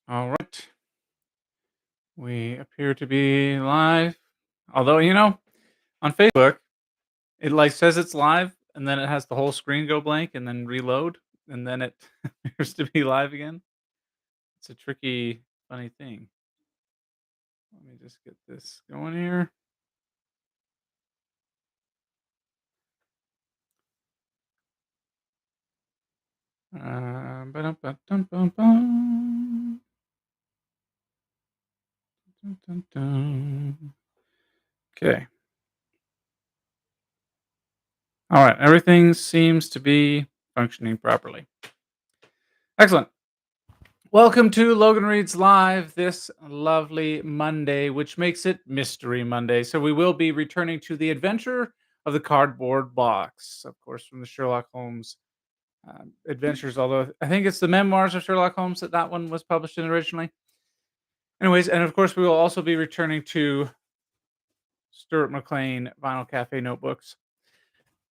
All right. We appear to be live. Although, on Facebook, it like says it's live and then it has the whole screen go blank and then reload and then it appears to be live again. It's a tricky, funny thing. Let me just get this going here. Ba-dum-ba-dum-bum-bum. Dun, dun, dun. Okay. All right. Everything seems to be functioning properly. Excellent. Welcome to Logan Reads Live this lovely Monday, which makes it Mystery Monday. So we will be returning to the adventure of the cardboard box, of course, from the Sherlock Holmes adventures. Although I think it's the memoirs of Sherlock Holmes that one was published in originally. Anyways, and of course we will also be returning to Stuart McLean Vinyl Cafe notebooks.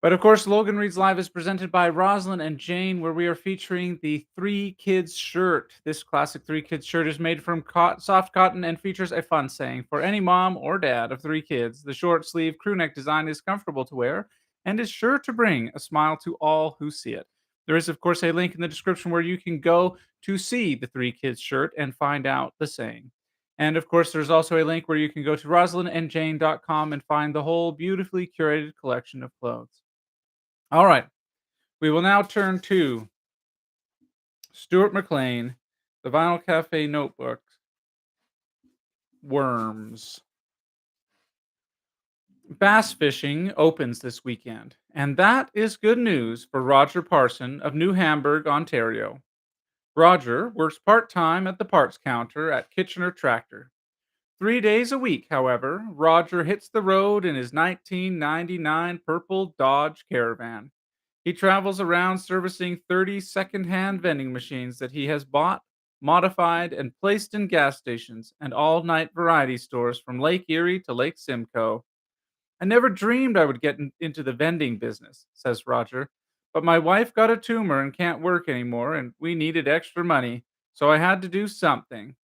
But of course, Logan Reads Live is presented by Rosalyn and Jane, where we are featuring the Three Kids shirt. This classic Three Kids shirt is made from soft cotton and features a fun saying for any mom or dad of three kids. The short sleeve crewneck design is comfortable to wear and is sure to bring a smile to all who see it. There is, of course, a link in the description where you can go to see the Three Kids shirt and find out the saying. And of course, there's also a link where you can go to rosalynandjane.com and find the whole beautifully curated collection of clothes. All right. We will now turn to Stuart McLean, the Vinyl Cafe notebook, Worms. Bass fishing opens this weekend, and that is good news for Roger Parson of New Hamburg, Ontario. Roger works part time at the parts counter at Kitchener Tractor. 3 days a week, however, Roger hits the road in his 1999 purple Dodge Caravan. He travels around servicing 30 second-hand vending machines that he has bought, modified, and placed in gas stations and all-night variety stores from Lake Erie to Lake Simcoe. I never dreamed I would get into the vending business, says Roger, but my wife got a tumor and can't work anymore, and we needed extra money, so I had to do something.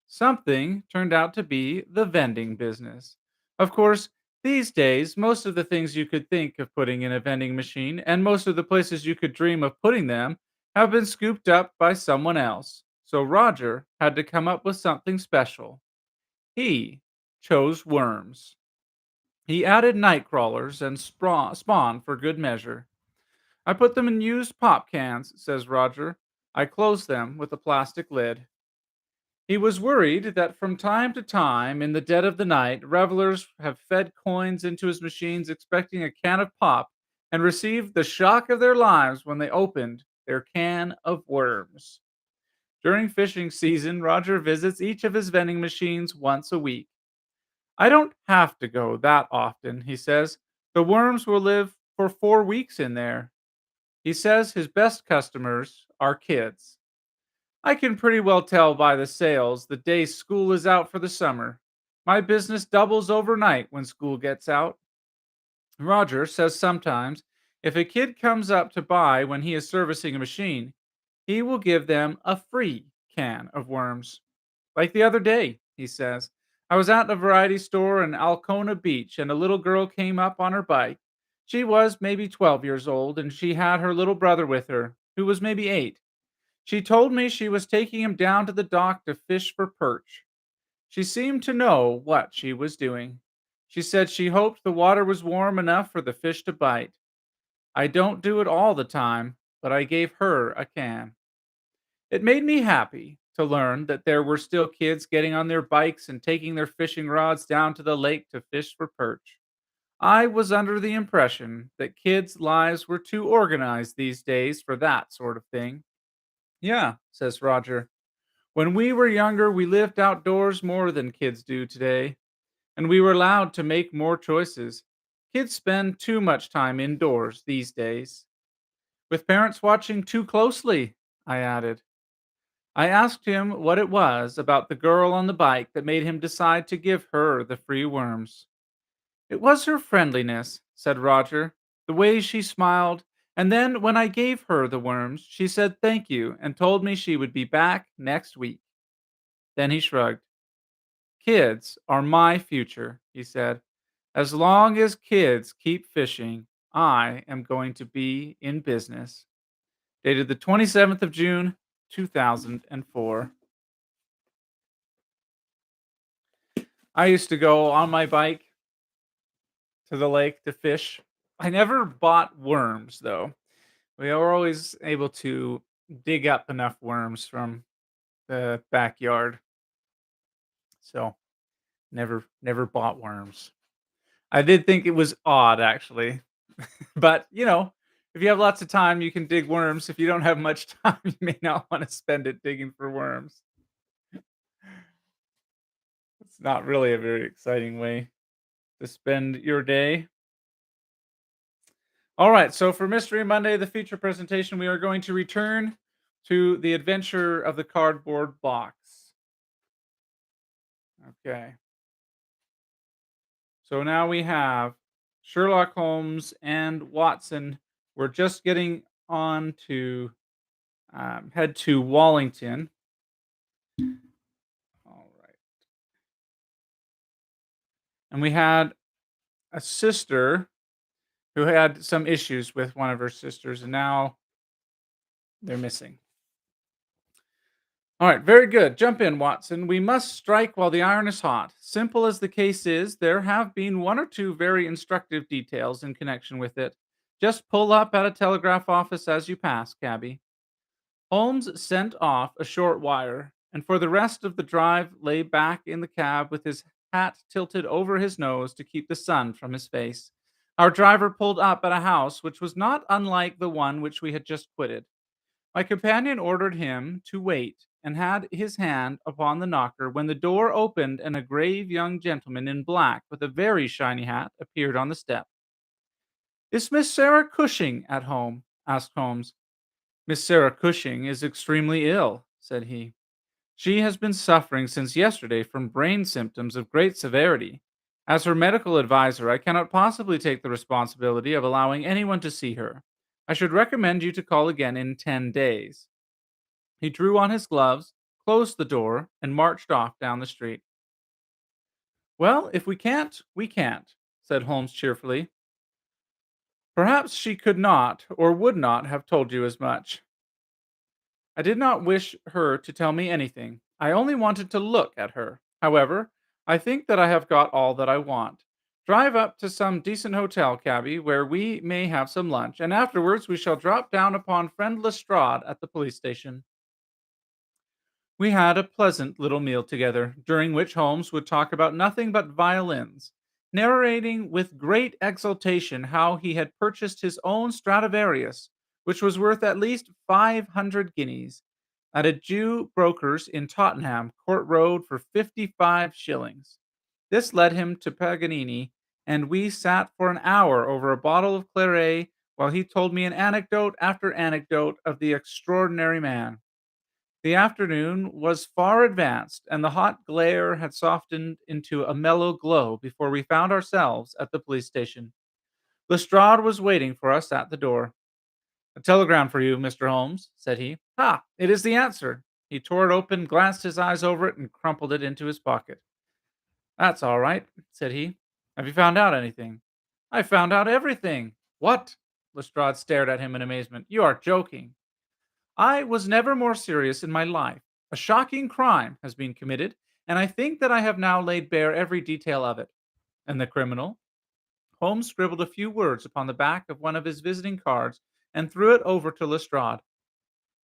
Something turned out to be the vending business. Of course, these days, most of the things you could think of putting in a vending machine and most of the places you could dream of putting them have been scooped up by someone else. So Roger had to come up with something special. He chose worms. He added night crawlers and spawn for good measure. I put them in used pop cans, says Roger. I closed them with a plastic lid. He was worried that from time to time, in the dead of the night, revelers have fed coins into his machines expecting a can of pop and received the shock of their lives when they opened their can of worms. During fishing season, Roger visits each of his vending machines once a week. I don't have to go that often, he says. The worms will live for 4 weeks in there. He says his best customers are kids. I can pretty well tell by the sales the day school is out for the summer. My business doubles overnight when school gets out. Roger says sometimes if a kid comes up to buy when he is servicing a machine, he will give them a free can of worms. Like the other day, he says, I was at a variety store in Alcona Beach and a little girl came up on her bike. She was maybe 12 years old and she had her little brother with her, who was maybe 8. She told me she was taking him down to the dock to fish for perch. She seemed to know what she was doing. She said she hoped the water was warm enough for the fish to bite. I don't do it all the time, but I gave her a can. It made me happy to learn that there were still kids getting on their bikes and taking their fishing rods down to the lake to fish for perch. I was under the impression that kids' lives were too organized these days for that sort of thing. Yeah, says Roger. When we were younger, we lived outdoors more than kids do today, and we were allowed to make more choices. Kids spend too much time indoors these days. With parents watching too closely, I added. I asked him what it was about the girl on the bike that made him decide to give her the free worms. It was her friendliness, said Roger, the way she smiled, and then when I gave her the worms, she said thank you and told me she would be back next week. Then he shrugged. Kids are my future, he said. As long as kids keep fishing, I am going to be in business. Dated the 27th of June, 2004. I used to go on my bike to the lake to fish. I never bought worms, though. We were always able to dig up enough worms from the backyard. So never bought worms. I did think it was odd actually. But, if you have lots of time, you can dig worms. If you don't have much time, you may not want to spend it digging for worms. It's not really a very exciting way to spend your day. All right, so for Mystery Monday, the feature presentation, we are going to return to the adventure of the cardboard box. Okay. So now we have Sherlock Holmes and Watson. We're just getting on to head to Wallington. All right. And we had a sister who had some issues with one of her sisters, and now they're missing. All right, very good. Jump in, Watson. We must strike while the iron is hot. Simple as the case is, there have been one or two very instructive details in connection with it. Just pull up at a telegraph office as you pass, cabby. Holmes sent off a short wire, and for the rest of the drive lay back in the cab with his hat tilted over his nose to keep the sun from his face. Our driver pulled up at a house which was not unlike the one which we had just quitted. My companion ordered him to wait and had his hand upon the knocker when the door opened and a grave young gentleman in black with a very shiny hat appeared on the step. "Is Miss Sarah Cushing at home?" asked Holmes. "Miss Sarah Cushing is extremely ill," said he. "She has been suffering since yesterday from brain symptoms of great severity. As her medical adviser, I cannot possibly take the responsibility of allowing anyone to see her. I should recommend you to call again in 10 days." He drew on his gloves, closed the door, and marched off down the street. "Well, if we can't, we can't," said Holmes cheerfully. "Perhaps she could not or would not have told you as much. I did not wish her to tell me anything. I only wanted to look at her. However, I think that I have got all that I want. Drive up to some decent hotel, cabby, where we may have some lunch, and afterwards we shall drop down upon friend Lestrade at the police station." We had a pleasant little meal together, during which Holmes would talk about nothing but violins, narrating with great exultation how he had purchased his own Stradivarius, which was worth at least 500 guineas, at a Jew broker's in Tottenham Court Road for 55 shillings. This led him to Paganini, and we sat for an hour over a bottle of claret while he told me an anecdote after anecdote of the extraordinary man. The afternoon was far advanced, and the hot glare had softened into a mellow glow before we found ourselves at the police station. Lestrade was waiting for us at the door. "A telegram for you, Mr. Holmes," said he. "Ha! It is the answer." He tore it open, glanced his eyes over it, and crumpled it into his pocket. "That's all right," said he. "Have you found out anything?" "I've found out everything." "What?" Lestrade stared at him in amazement. "You are joking." "I was never more serious in my life. A shocking crime has been committed, and I think that I have now laid bare every detail of it." "And the criminal?" Holmes scribbled a few words upon the back of one of his visiting cards and threw it over to Lestrade.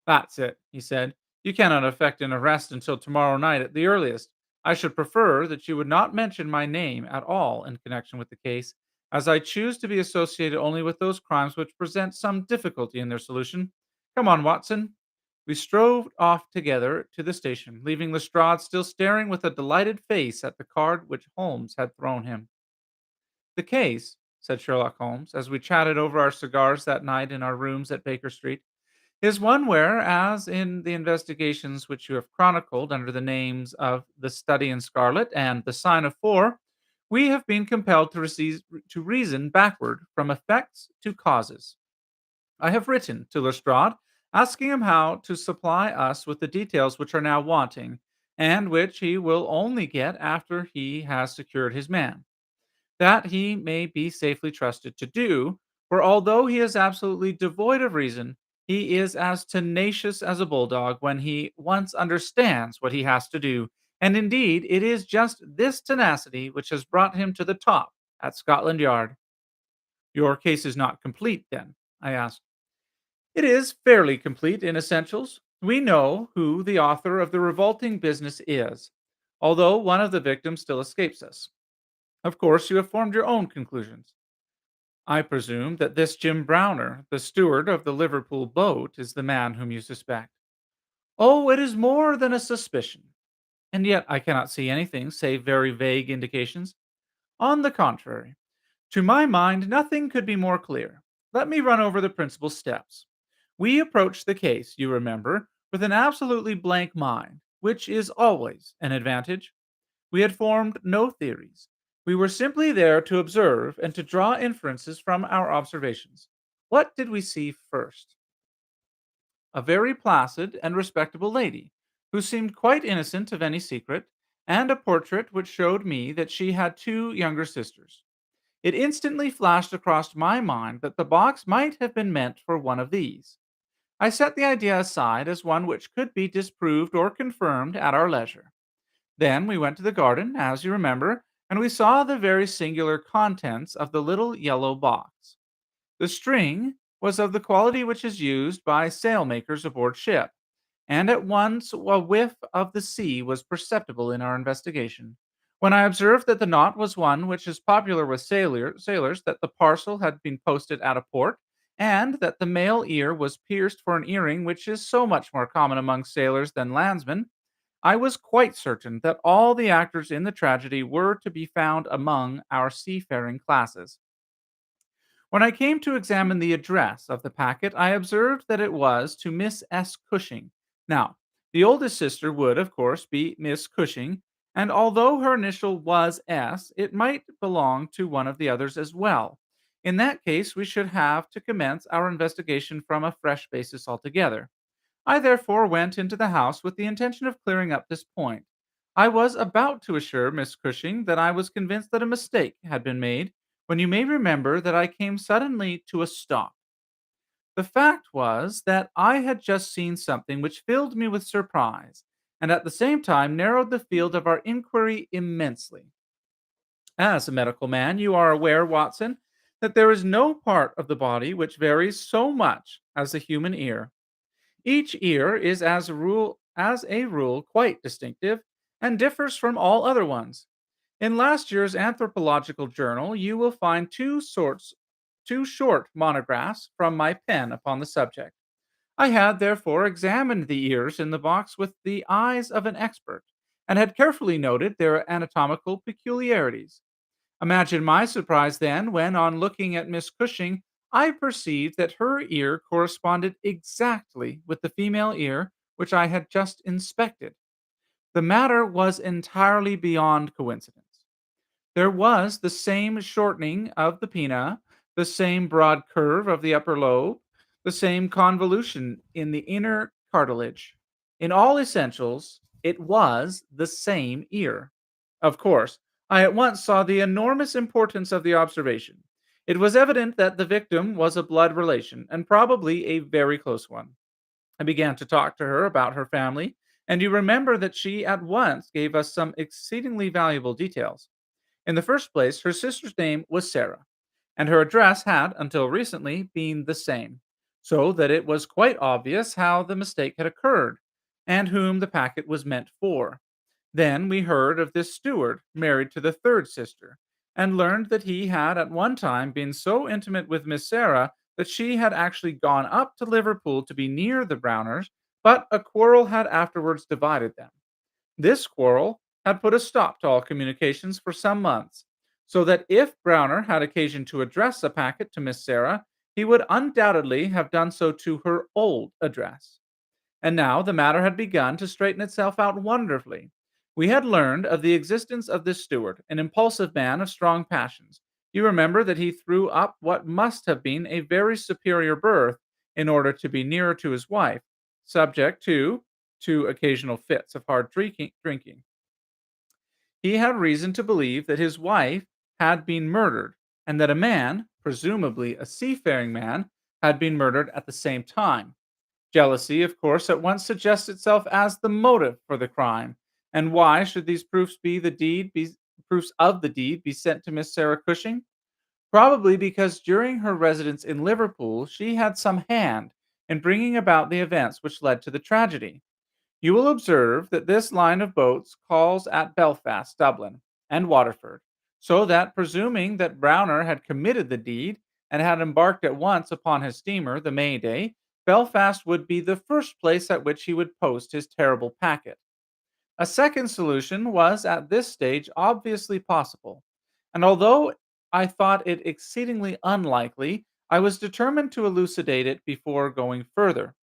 "That's it," he said. "You cannot effect an arrest until tomorrow night at the earliest. I should prefer that you would not mention my name at all in connection with the case, as I choose to be associated only with those crimes which present some difficulty in their solution. Come on, Watson." We strode off together to the station, leaving Lestrade still staring with a delighted face at the card which Holmes had thrown him. "The case," said Sherlock Holmes, as we chatted over our cigars that night in our rooms at Baker Street, "is one where, as in the investigations which you have chronicled under the names of The Study in Scarlet and The Sign of Four, we have been compelled to reason backward from effects to causes. I have written to Lestrade, asking him how to supply us with the details which are now wanting, and which he will only get after he has secured his man. That he may be safely trusted to do, for although he is absolutely devoid of reason, he is as tenacious as a bulldog when he once understands what he has to do, and indeed it is just this tenacity which has brought him to the top at Scotland Yard. Your case is not complete, then? I asked. It is fairly complete in essentials. We know who the author of the revolting business is, although one of the victims still escapes us. Of course, you have formed your own conclusions. I presume that this Jim Browner, the steward of the Liverpool boat, is the man whom you suspect. Oh, it is more than a suspicion. And yet I cannot see anything save very vague indications. On the contrary, to my mind, nothing could be more clear. Let me run over the principal steps. We approached the case, you remember, with an absolutely blank mind, which is always an advantage. We had formed no theories. We were simply there to observe and to draw inferences from our observations. What did we see first? A very placid and respectable lady, who seemed quite innocent of any secret, and a portrait which showed me that she had two younger sisters. It instantly flashed across my mind that the box might have been meant for one of these. I set the idea aside as one which could be disproved or confirmed at our leisure. Then we went to the garden, as you remember, and we saw the very singular contents of the little yellow box. The string was of the quality which is used by sailmakers aboard ship, and at once a whiff of the sea was perceptible in our investigation. When I observed that the knot was one which is popular with sailors, that the parcel had been posted at a port, and that the male ear was pierced for an earring which is so much more common among sailors than landsmen, I was quite certain that all the actors in the tragedy were to be found among our seafaring classes. When I came to examine the address of the packet, I observed that it was to Miss S. Cushing. Now, the oldest sister would, of course, be Miss Cushing, and although her initial was S, it might belong to one of the others as well. In that case, we should have to commence our investigation from a fresh basis altogether. I therefore went into the house with the intention of clearing up this point. I was about to assure Miss Cushing that I was convinced that a mistake had been made, when you may remember that I came suddenly to a stop. The fact was that I had just seen something which filled me with surprise, and at the same time narrowed the field of our inquiry immensely. As a medical man, you are aware, Watson, that there is no part of the body which varies so much as the human ear. Each ear is as a rule quite distinctive and differs from all other ones. In last year's anthropological journal you will find two short monographs from my pen upon the subject. I had therefore examined the ears in the box with the eyes of an expert, and had carefully noted their anatomical peculiarities. Imagine my surprise then when, on looking at Miss Cushing, I perceived that her ear corresponded exactly with the female ear which I had just inspected. The matter was entirely beyond coincidence. There was the same shortening of the pinna, the same broad curve of the upper lobe, the same convolution in the inner cartilage. In all essentials, it was the same ear. Of course, I at once saw the enormous importance of the observation. It was evident that the victim was a blood relation, and probably a very close one. I began to talk to her about her family, and you remember that she at once gave us some exceedingly valuable details. In the first place, her sister's name was Sarah, and her address had, until recently, been the same, so that it was quite obvious how the mistake had occurred, and whom the packet was meant for. Then we heard of this Stuart, married to the third sister, and learned that he had at one time been so intimate with Miss Sarah that she had actually gone up to Liverpool to be near the Browners, but a quarrel had afterwards divided them. This quarrel had put a stop to all communications for some months, so that if Browner had occasion to address a packet to Miss Sarah, he would undoubtedly have done so to her old address. And now the matter had begun to straighten itself out wonderfully. We had learned of the existence of this steward, an impulsive man of strong passions. You remember that he threw up what must have been a very superior berth in order to be nearer to his wife, subject to to occasional fits of hard drinking. He had reason to believe that his wife had been murdered and that a man, presumably a seafaring man, had been murdered at the same time. Jealousy, of course, at once suggests itself as the motive for the crime. And why should these proofs of the deed be sent to Miss Sarah Cushing? Probably because during her residence in Liverpool, she had some hand in bringing about the events which led to the tragedy. You will observe that this line of boats calls at Belfast, Dublin, and Waterford, so that presuming that Browner had committed the deed and had embarked at once upon his steamer, the May Day, Belfast would be the first place at which he would post his terrible packet. A second solution was at this stage obviously possible, and although I thought it exceedingly unlikely, I was determined to elucidate it before going further.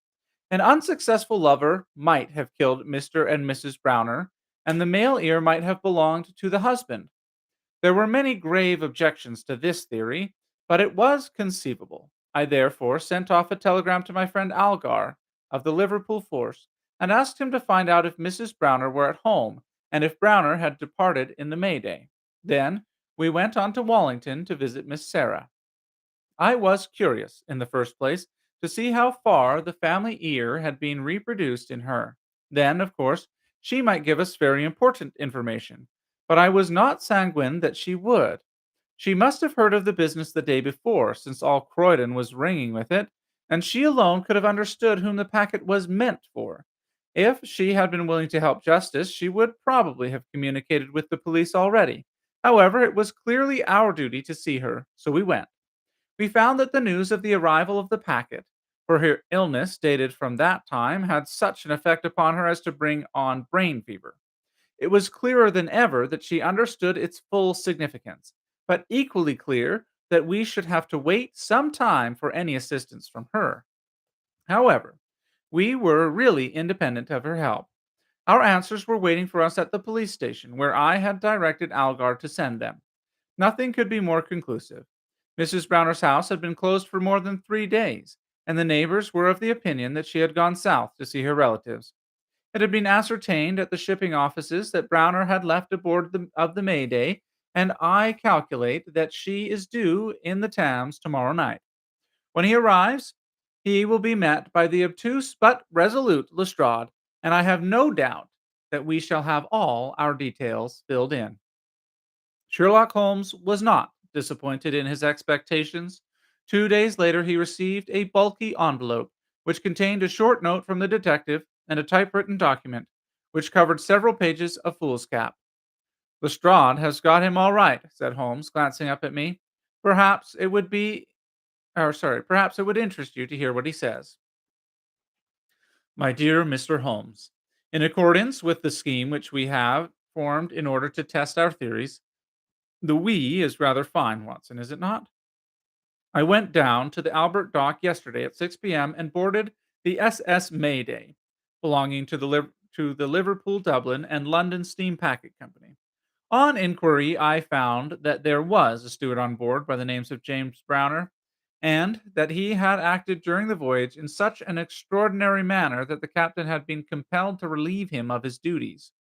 An unsuccessful lover might have killed Mr. and Mrs. Browner, and the male ear might have belonged to the husband. There were many grave objections to this theory, but it was conceivable. I therefore sent off a telegram to my friend Algar of the Liverpool force and asked him to find out if Mrs. Browner were at home and if Browner had departed in the May Day. Then we went on to Wallington to visit Miss Sarah. I was curious, in the first place, to see how far the family ear had been reproduced in her. Then, of course, she might give us very important information. But I was not sanguine that she would. She must have heard of the business the day before, since all Croydon was ringing with it, and she alone could have understood whom the packet was meant for. If she had been willing to help justice, she would probably have communicated with the police already. However, it was clearly our duty to see her, so we went. We found that the news of the arrival of the packet, for her illness dated from that time, had such an effect upon her as to bring on brain fever. It was clearer than ever that she understood its full significance, but equally clear that we should have to wait some time for any assistance from her. However, we were really independent of her help. Our answers were waiting for us at the police station, where I had directed Algar to send them. Nothing could be more conclusive. Mrs. Browner's house had been closed for more than 3 days, and the neighbors were of the opinion that she had gone south to see her relatives. It had been ascertained at the shipping offices that Browner had left aboard of the Mayday, and I calculate that she is due in the Thames tomorrow night. When he arrives, he will be met by the obtuse but resolute Lestrade, and I have no doubt that we shall have all our details filled in. Sherlock Holmes was not disappointed in his expectations. 2 days later, he received a bulky envelope which contained a short note from the detective and a typewritten document which covered several pages of foolscap. Lestrade has got him all right, said Holmes, glancing up at me. Perhaps it would be, perhaps it would interest you to hear what he says. My dear Mr. Holmes, in accordance with the scheme which we have formed in order to test our theories, the "we" is rather fine, Watson, is it not? I went down to the Albert Dock yesterday at 6 p.m. and boarded the SS Mayday, belonging to the Liverpool, Dublin, and London Steam Packet Company. On inquiry, I found that there was a steward on board by the names of James Browner, and that he had acted during the voyage in such an extraordinary manner that the captain had been compelled to relieve him of his duties.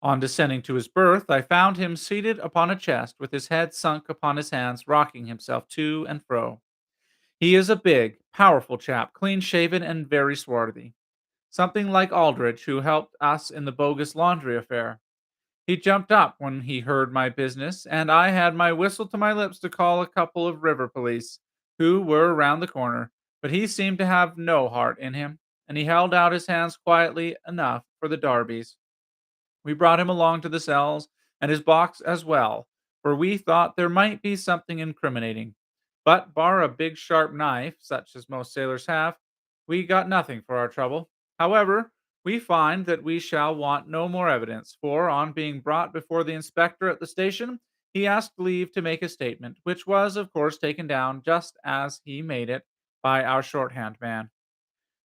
On descending to his berth, I found him seated upon a chest with his head sunk upon his hands, rocking himself to and fro. He is a big, powerful chap, clean shaven and very swarthy. Something like Aldrich, who helped us in the bogus laundry affair. He jumped up when he heard my business, and I had my whistle to my lips to call a couple of river police, who were round the corner, but he seemed to have no heart in him, and he held out his hands quietly enough for the darbies. We brought him along to the cells and his box as well, for we thought there might be something incriminating. But, bar a big sharp knife, such as most sailors have, we got nothing for our trouble. However, we find that we shall want no more evidence, for on being brought before the inspector at the station, he asked leave to make a statement, which was, of course, taken down just as he made it by our shorthand man.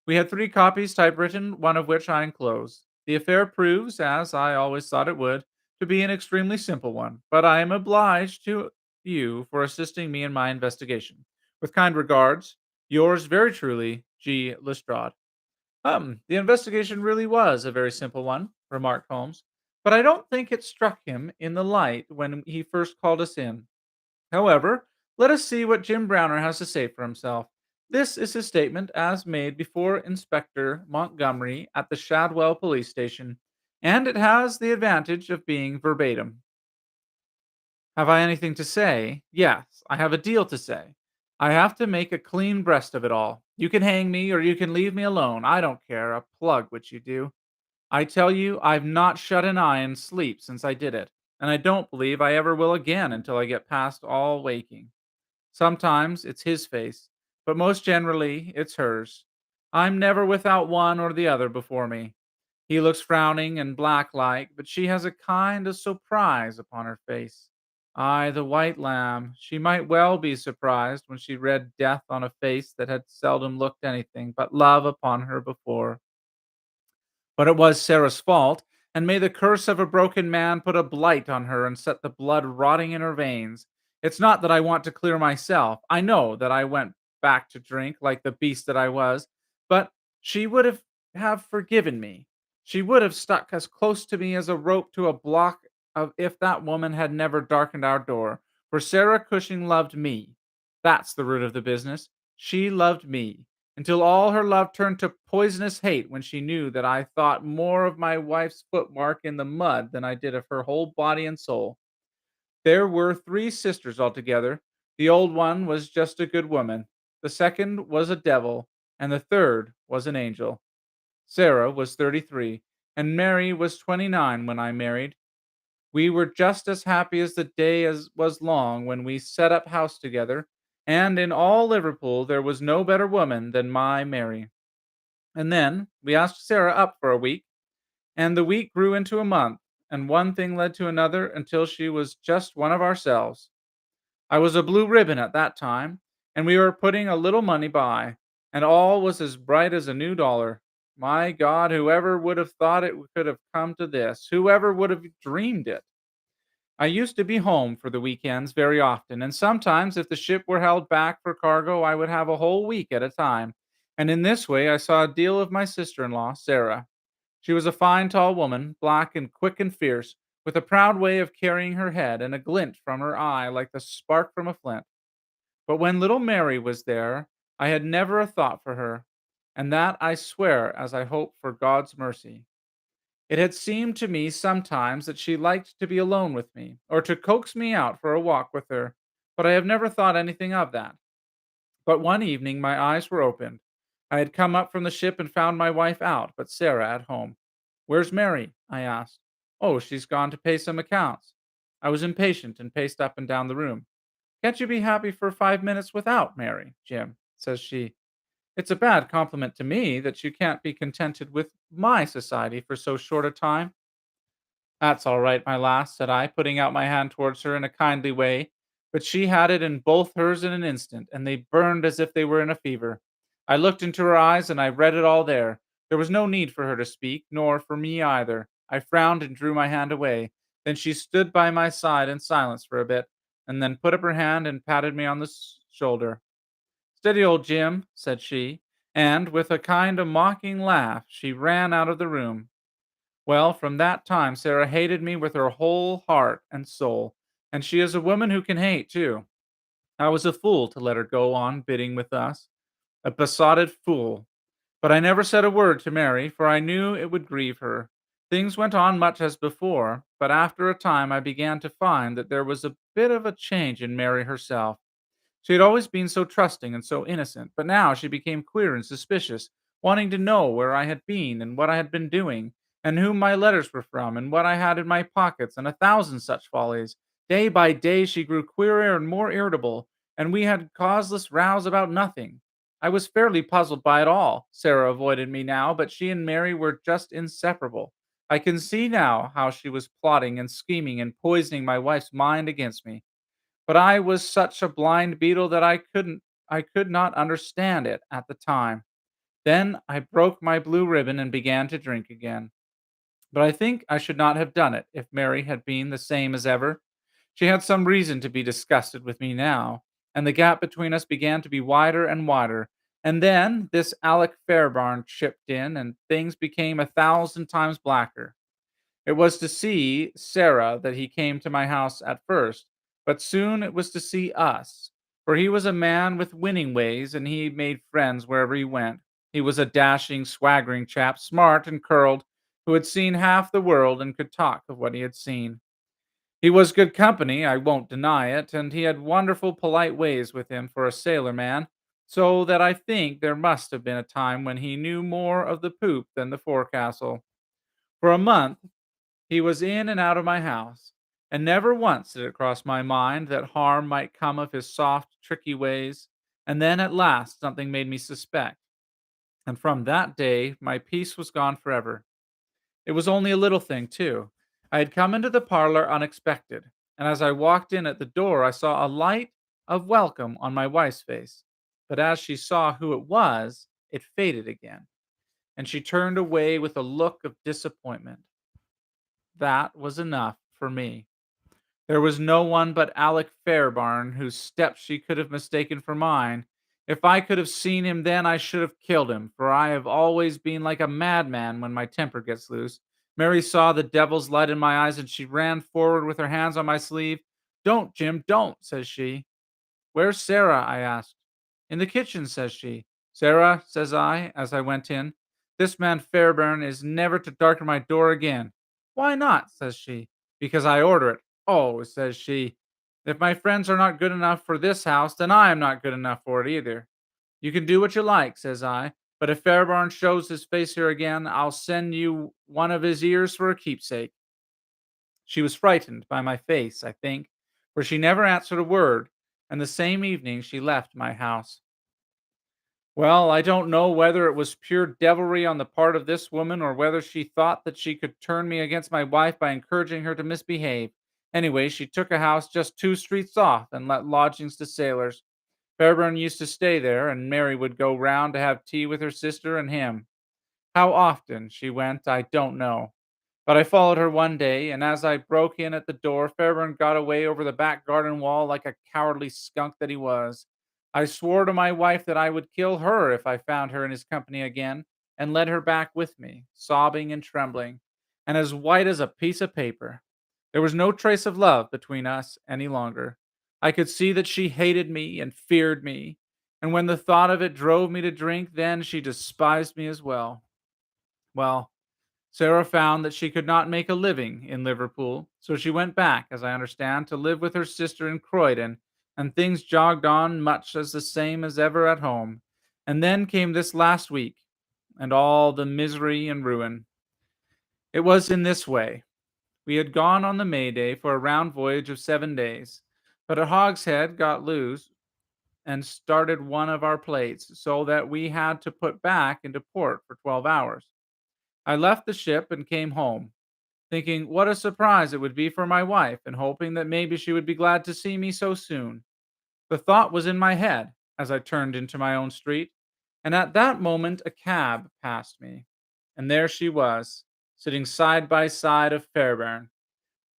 We had 3 copies typewritten, one of which I enclose. The affair proves, as I always thought it would, to be an extremely simple one, but I am obliged to you for assisting me in my investigation. With kind regards, yours very truly, G. Lestrade. The investigation really was a very simple one, remarked Holmes. But I don't think it struck him in the light when he first called us in. However, let us see what Jim Browner has to say for himself. This is his statement as made before Inspector Montgomery at the Shadwell police station, and it has the advantage of being verbatim. Have I anything to say? Yes, I have a deal to say. I have to make a clean breast of it all. You can hang me or you can leave me alone. I don't care a plug what you do. I tell you, I've not shut an eye in sleep since I did it, and I don't believe I ever will again until I get past all waking. Sometimes it's his face, but most generally it's hers. I'm never without one or the other before me. He looks frowning and black like, but she has a kind of surprise upon her face. Ay, the white lamb. She might well be surprised when she read death on a face that had seldom looked anything but love upon her before. But it was Sarah's fault, and may the curse of a broken man put a blight on her and set the blood rotting in her veins. It's not that I want to clear myself. I know that I went back to drink like the beast that I was, but she would have forgiven me. She would have stuck as close to me as a rope to a block of if that woman had never darkened our door. For Sarah Cushing loved me. That's the root of the business. She loved me until all her love turned to poisonous hate when she knew that I thought more of my wife's footmark in the mud than I did of her whole body and soul. There were three sisters altogether. The old one was just a good woman, the second was a devil, and the third was an angel. Sarah was 33, and Mary was 29 when I married. We were just as happy as the day as was long when we set up house together, and in all Liverpool there was no better woman than my Mary. And then we asked Sarah up for a week, and the week grew into a month, and one thing led to another until she was just one of ourselves. I was a blue ribbon at that time, and we were putting a little money by, and all was as bright as a new dollar. My God, whoever would have thought it could have come to this? Whoever would have dreamed it? I used to be home for the weekends very often, and sometimes, if the ship were held back for cargo, I would have a whole week at a time. And in this way, I saw a deal of my sister in law, Sarah. She was a fine, tall woman, black and quick and fierce, with a proud way of carrying her head and a glint from her eye like the spark from a flint. But when little Mary was there, I had never a thought for her, and that I swear as I hope for God's mercy. It had seemed to me sometimes that she liked to be alone with me, or to coax me out for a walk with her, but I have never thought anything of that. But one evening my eyes were opened. I had come up from the ship and found my wife out, but Sarah at home. "Where's Mary?" I asked. "Oh, she's gone to pay some accounts." I was impatient and paced up and down the room. "Can't you be happy for 5 minutes without Mary, Jim?" says she. "It's a bad compliment to me that you can't be contented with my society for so short a time." "That's all right, my lass," said I, putting out my hand towards her in a kindly way, but she had it in both hers in an instant, and they burned as if they were in a fever. I looked into her eyes, and I read it all there. There was no need for her to speak, nor for me either. I frowned and drew my hand away. Then she stood by my side in silence for a bit, and then put up her hand and patted me on the shoulder. "Steady, old Jim," said she, and, with a kind of mocking laugh, she ran out of the room. Well, from that time Sarah hated me with her whole heart and soul, and she is a woman who can hate, too. I was a fool to let her go on bidding with us, a besotted fool. But I never said a word to Mary, for I knew it would grieve her. Things went on much as before, but after a time I began to find that there was a bit of a change in Mary herself. She had always been so trusting and so innocent, but now she became queer and suspicious, wanting to know where I had been and what I had been doing, and whom my letters were from, and what I had in my pockets, and a thousand such follies. Day by day she grew queerer and more irritable, and we had causeless rows about nothing. I was fairly puzzled by it all. Sarah avoided me now, but she and Mary were just inseparable. I can see now how she was plotting and scheming and poisoning my wife's mind against me. But I was such a blind beetle that I could not understand it at the time. Then I broke my blue ribbon and began to drink again. But I think I should not have done it if Mary had been the same as ever. She had some reason to be disgusted with me now, and the gap between us began to be wider and wider. And then this Alec Fairbairn chipped in, and things became 1,000 times blacker. It was to see Sarah that he came to my house at first, but soon it was to see us. For he was a man with winning ways, and he made friends wherever he went. He was a dashing, swaggering chap, smart and curled, who had seen half the world and could talk of what he had seen. He was good company, I won't deny it, and he had wonderful polite ways with him for a sailor man, so that I think there must have been a time when he knew more of the poop than the forecastle. For a month he was in and out of my house, and never once did it cross my mind that harm might come of his soft, tricky ways. And then at last something made me suspect, and from that day my peace was gone forever. It was only a little thing, too. I had come into the parlor unexpected, and as I walked in at the door, I saw a light of welcome on my wife's face. But as she saw who it was, it faded again, and she turned away with a look of disappointment. That was enough for me. There was no one but Alec Fairbairn whose steps she could have mistaken for mine. If I could have seen him then, I should have killed him, for I have always been like a madman when my temper gets loose. Mary saw the devil's light in my eyes, and she ran forward with her hands on my sleeve. "Don't, Jim, don't," says she. "Where's Sarah?" I asked. "In the kitchen," says she. "Sarah," says I, as I went in, "this man Fairbairn is never to darken my door again." "Why not?" says she. "Because I order it." "Oh," says she, "if my friends are not good enough for this house, then I am not good enough for it either." "You can do what you like," says I, "but if Fairbairn shows his face here again, I'll send you one of his ears for a keepsake." She was frightened by my face, I think, for she never answered a word, and the same evening she left my house. Well, I don't know whether it was pure devilry on the part of this woman or whether she thought that she could turn me against my wife by encouraging her to misbehave. Anyway, she took a house just 2 streets off and let lodgings to sailors. Fairburn used to stay there, and Mary would go round to have tea with her sister and him. How often she went, I don't know. But I followed her one day, and as I broke in at the door, Fairburn got away over the back garden wall like a cowardly skunk that he was. I swore to my wife that I would kill her if I found her in his company again, and led her back with me, sobbing and trembling, and as white as a piece of paper. There was no trace of love between us any longer. I could see that she hated me and feared me, and when the thought of it drove me to drink, then she despised me as well. Well, Sarah found that she could not make a living in Liverpool, so she went back, as I understand, to live with her sister in Croydon, and things jogged on much as the same as ever at home. And then came this last week, and all the misery and ruin. It was in this way. We had gone on the May Day for a round voyage of 7 days, but at Hogshead got loose and started one of our plates, so that we had to put back into port for 12 hours. I left the ship and came home, thinking what a surprise it would be for my wife, and hoping that maybe she would be glad to see me so soon. The thought was in my head as I turned into my own street, and at that moment a cab passed me, and there she was, sitting side by side of Fairbairn,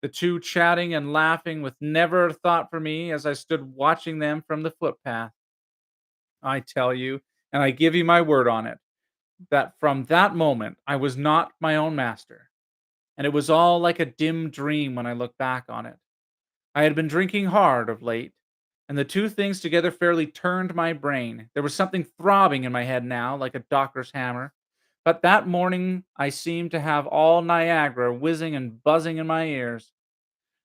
the two chatting and laughing with never a thought for me as I stood watching them from the footpath. I tell you, and I give you my word on it, that from that moment I was not my own master. And it was all like a dim dream when I look back on it. I had been drinking hard of late, and the two things together fairly turned my brain. There was something throbbing in my head now, like a doctor's hammer. But that morning I seemed to have all Niagara whizzing and buzzing in my ears.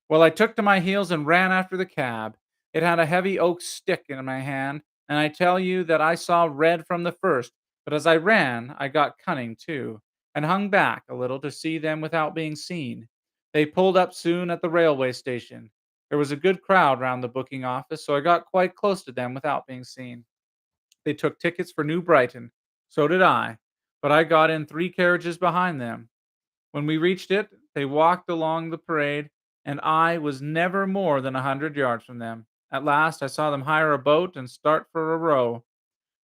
Well, I took to my heels and ran after the cab. It had a heavy oak stick in my hand, and I tell you that I saw red from the first, but as I ran, I got cunning too, and hung back a little to see them without being seen. They pulled up soon at the railway station. There was a good crowd round the booking office, so I got quite close to them without being seen. They took tickets for New Brighton. So did I, but I got in 3 carriages behind them. When we reached it, they walked along the parade, and I was never more than 100 yards from them. At last I saw them hire a boat and start for a row,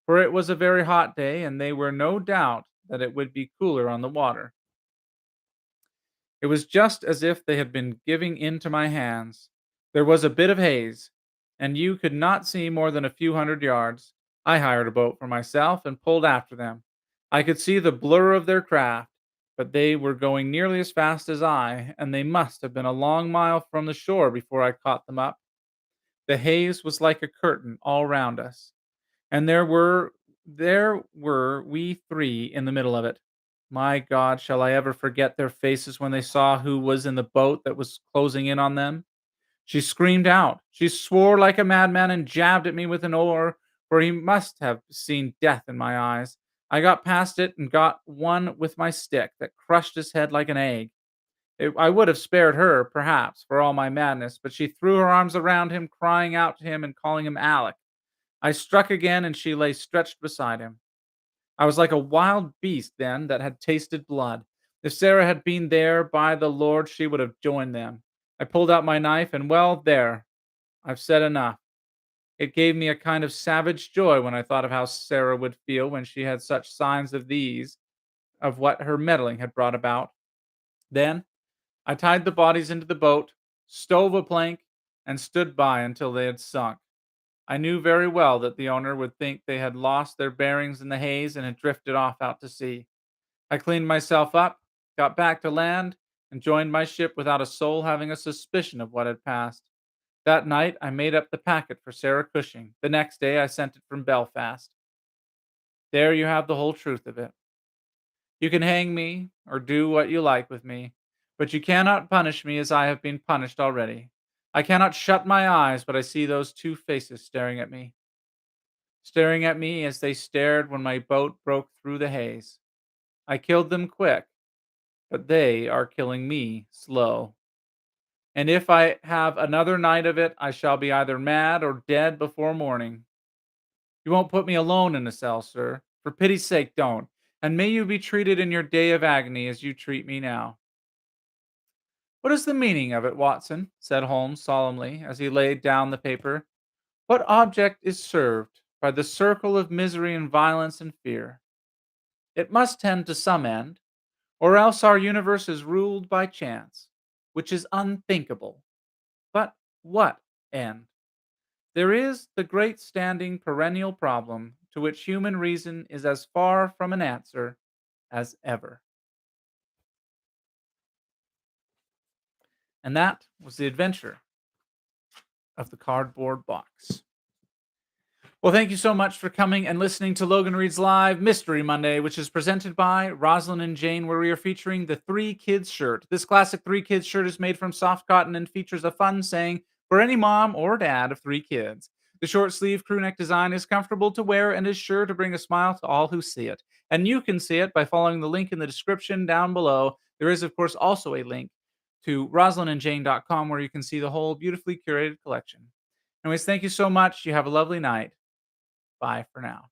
for it was a very hot day, and they were no doubt that it would be cooler on the water. It was just as if they had been giving into my hands. There was a bit of haze, and you could not see more than a few hundred yards. I hired a boat for myself and pulled after them. I could see the blur of their craft, but they were going nearly as fast as I, and they must have been a long mile from the shore before I caught them up. The haze was like a curtain all round us, and there were we three in the middle of it. My God, shall I ever forget their faces when they saw who was in the boat that was closing in on them? She screamed out. She swore like a madman and jabbed at me with an oar, for he must have seen death in my eyes. I got past it and got one with my stick that crushed his head like an egg. I would have spared her, perhaps, for all my madness, but she threw her arms around him, crying out to him and calling him Alec. I struck again, and she lay stretched beside him. I was like a wild beast then that had tasted blood. If Sarah had been there, by the Lord, she would have joined them. I pulled out my knife, and well, there, I've said enough. It gave me a kind of savage joy when I thought of how Sarah would feel when she had such signs of what her meddling had brought about. Then I tied the bodies into the boat, stove a plank, and stood by until they had sunk. I knew very well that the owner would think they had lost their bearings in the haze and had drifted off out to sea. I cleaned myself up, got back to land, and joined my ship without a soul having a suspicion of what had passed. That night I made up the packet for Sarah Cushing. The next day I sent it from Belfast. There you have the whole truth of it. You can hang me or do what you like with me, but you cannot punish me as I have been punished already. I cannot shut my eyes, but I see those two faces staring at me as they stared when my boat broke through the haze. I killed them quick, but they are killing me slow. And if I have another night of it, I shall be either mad or dead before morning. You won't put me alone in a cell, sir. For pity's sake, don't. And may you be treated in your day of agony as you treat me now. What is the meaning of it, Watson? Said Holmes solemnly as he laid down the paper. What object is served by the circle of misery and violence and fear? It must tend to some end, or else our universe is ruled by chance, which is unthinkable. But what end? There is the great standing perennial problem to which human reason is as far from an answer as ever. And that was the adventure of the cardboard box. Well, thank you so much for coming and listening to Logan Reads Live Mystery Monday, which is presented by Rosalyn Jane, where we are featuring the Three Kids shirt. This classic Three Kids shirt is made from soft cotton and features a fun saying for any mom or dad of three kids. The short sleeve crew neck design is comfortable to wear and is sure to bring a smile to all who see it. And you can see it by following the link in the description down below. There is, of course, also a link to rosalynandjane.com where you can see the whole beautifully curated collection. Anyways, thank you so much. You have a lovely night. Bye for now.